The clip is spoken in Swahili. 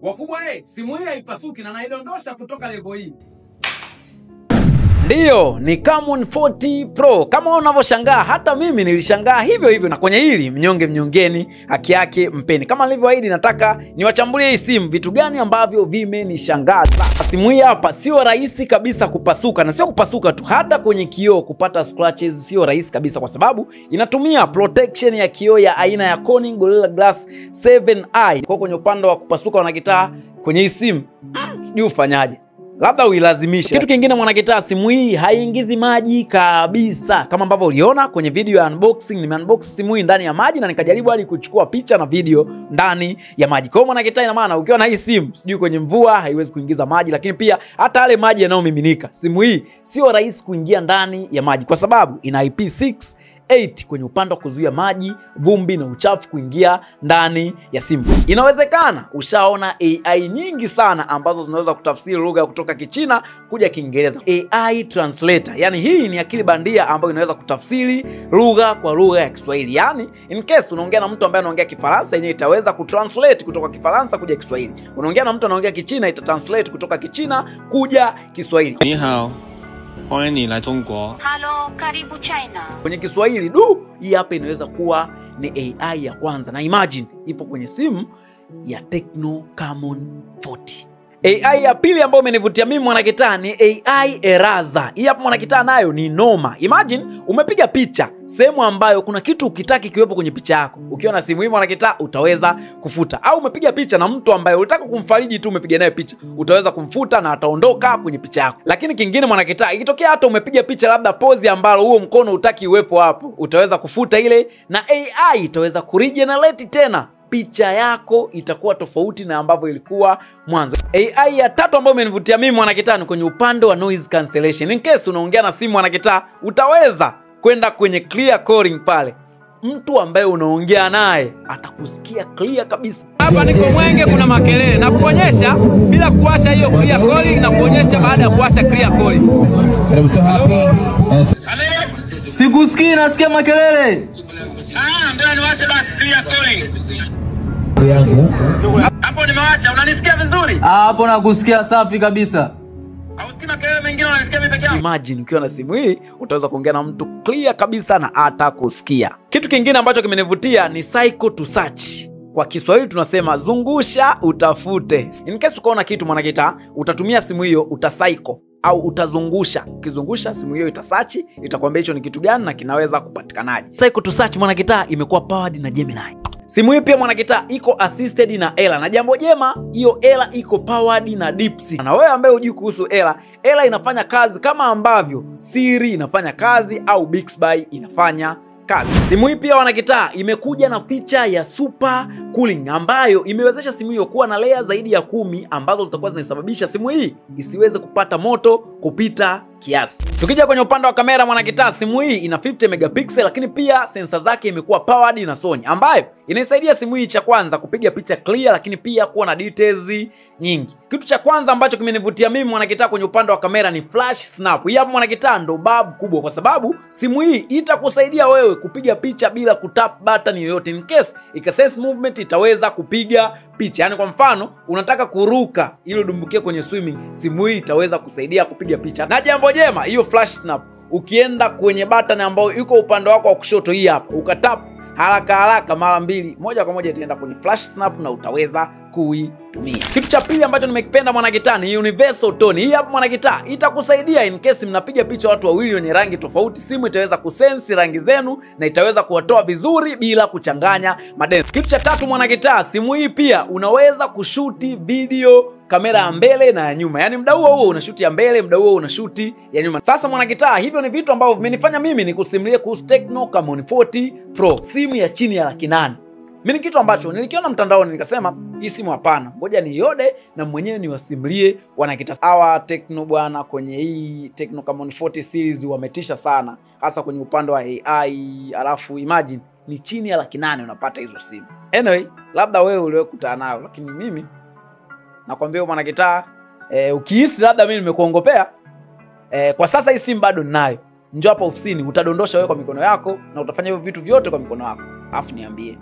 Wakubwa simu hii haipasuki na naidondosha kutoka level hii. Ndiyo, ni Camon 40 Pro. Kama unavyoshangaa, hata mimi nilishangaa hivyo hivyo. Na kwenye hili mnyonge mnyongeni, haki yake mpeni. Kama nilivyoahidi, nataka niwachambulie hii simu vitu gani ambavyo vimenishangaza. Simu hii hapa sio rahisi kabisa kupasuka, na sio kupasuka tu, hata kwenye kioo kupata scratches sio rahisi kabisa, kwa sababu inatumia protection ya kioo ya aina ya Corning Gorilla Glass 7i. Kwa kwenye upande wa kupasuka wanakitaa kwenye hii simu, sijui ufanyaje. Labda uilazimishe. Kitu kingine mwanakitaa, simu hii haiingizi maji kabisa. Kama ambavyo uliona kwenye video ya unboxing, nimeunbox simu hii ndani ya maji na nikajaribu hadi kuchukua picha na video ndani ya maji. Kwa hiyo mwanakitaa, ina maana ukiwa na hii simu, sijui kwenye mvua haiwezi kuingiza maji, lakini pia hata yale maji yanayomiminika, simu hii sio rahisi kuingia ndani ya maji kwa sababu ina IP68 kwenye upande wa kuzuia maji, vumbi na uchafu kuingia ndani ya simu. Inawezekana ushaona AI nyingi sana ambazo zinaweza kutafsiri lugha kutoka Kichina kuja Kiingereza. AI translator. Yani hii ni akili bandia ambayo inaweza kutafsiri lugha kwa lugha ya Kiswahili. Yani in case unaongea na mtu ambaye anaongea Kifaransa, yenyewe itaweza kutranslate kutoka Kifaransa kuja Kiswahili. Unaongea na mtu anaongea Kichina, itatranslate kutoka Kichina kuja Kiswahili. Ni hao. Hello, karibu China. Kwenye Kiswahili, hii hapa inaweza kuwa ni AI ya kwanza, na imagine ipo kwenye simu ya Tecno Camon 40. AI ya pili ambayo imenivutia mimi mwanakitaa ni AI Eraser. Hii hapa mwanakitaa nayo ni noma. Imagine umepiga picha sehemu ambayo kuna kitu ukitaki kiwepo kwenye picha yako. Ukiwa na simu hii mwanakitaa utaweza kufuta. Au umepiga picha na mtu ambaye unataka kumfariji tu, umepiga naye picha, utaweza kumfuta na ataondoka kwenye picha yako. Lakini kingine mwanakitaa, ikitokea hata umepiga picha labda pose ambalo huo mkono hutaki uwepo hapo, utaweza kufuta ile na AI itaweza kuregenerate tena. Picha yako itakuwa tofauti na ambavyo ilikuwa mwanzo. AI ya tatu ambayo imenivutia mimi mwanakitaa ni kwenye upande wa noise cancellation. In case unaongea na simu mwanakitaa, utaweza kwenda kwenye clear calling pale. Mtu ambaye unaongea naye atakusikia clear kabisa. Hapa niko Mwenge, kuna makelele na kuonyesha bila kuacha hiyo clear calling na kuonyesha baada ya kuacha clear calling. Sikusikii, nasikia makelele. Ndio niwashe basi clear calling. Hapo nimewacha, unanisikia vizuri? Hapo nakusikia safi kabisa. Hausikii makelele mengine, unanisikia mimi peke yangu? Imagine ukiwa na simu hii utaweza kuongea na mtu clear kabisa na atakusikia. Kitu kingine ambacho kimenivutia ni cycle to search. Kwa Kiswahili tunasema zungusha utafute. In case ukaona kitu mwanakitaa, utatumia simu hiyo, utacycle au utazungusha. Ukizungusha simu hiyo itasearch, itakwambia hicho ni kitu gani na kinaweza kupatikanaje. Cycle to search mwanakitaa imekuwa powered na Gemini. Simu hii pia mwanakitaa iko assisted na Ella, na jambo jema, hiyo Ella iko powered na DeepSeek. Na wewe ambaye hujui kuhusu Ella inafanya kazi kama ambavyo Siri inafanya kazi au Bixby inafanya kazi. Simu hii pia wanakitaa imekuja na picha ya super cooling ambayo imewezesha simu hiyo kuwa na layer zaidi ya 10 ambazo zitakuwa zinasababisha simu hii isiweze kupata moto kupita kiasi. Tukija kwenye upande wa kamera mwanakitaa, simu hii ina 50 megapixel, lakini pia sensor zake imekuwa powered na Sony ambayo inaisaidia simu hii cha kwanza kupiga picha clear, lakini pia kuwa na details nyingi. Kitu cha kwanza ambacho kimenivutia mimi mwanakitaa kwenye upande wa kamera ni flash snap. Hii hapa mwanakitaa ndo babu kubwa, kwa sababu simu hii itakusaidia wewe kupiga picha bila kutap button yoyote. In case ikasense movement itaweza kupiga picha. Yani kwa mfano unataka kuruka ili udumbukie kwenye swimming, simu hii itaweza kusaidia kupiga picha. Na jambo jema, hiyo flash snap, ukienda kwenye button ambayo iko upande wako wa kushoto, hii hapa, ukatap haraka mara 2, moja kwa moja itaenda kwenye flash snap na utaweza kuitumia. Kitu cha pili ambacho nimekipenda mwanakitaa ni universal tone. Hii hapa mwanakitaa itakusaidia in case mnapiga picha watu wawili wenye rangi tofauti, simu itaweza kusensi rangi zenu na itaweza kuwatoa vizuri bila kuchanganya madensi. Kitu cha tatu mwanakitaa, simu hii pia unaweza kushuti video kamera ya mbele na ya nyuma. Yani muda huo unashuti ya mbele, muda huo unashuti ya nyuma. Sasa mwanakitaa, hivyo ni vitu ambavyo vimenifanya mimi nikusimulie kuhusu Tecno Camon 40 Pro, simu ya chini ya $800. Mimi kitu ambacho nilikiona mtandaoni nikasema hii simu hapana, ngoja niiode na mwenyewe niwasimulie wanakitaa. Hawa Tecno bwana, kwenye hii Tecno Camon 40 series wametisha sana, hasa kwenye upande wa AI. Alafu imagine ni chini ya $800 unapata hizo simu. Anyway, labda wewe uliwe kutana nayo, lakini mimi nakwambia mwanakitaa, ukihisi labda mimi nimekuongopea, kwa sasa hii simu bado ninayo. Njoo hapa ofisini, utadondosha wewe kwa mikono yako na utafanya hivyo vitu vyote kwa mikono yako. Alafu niambie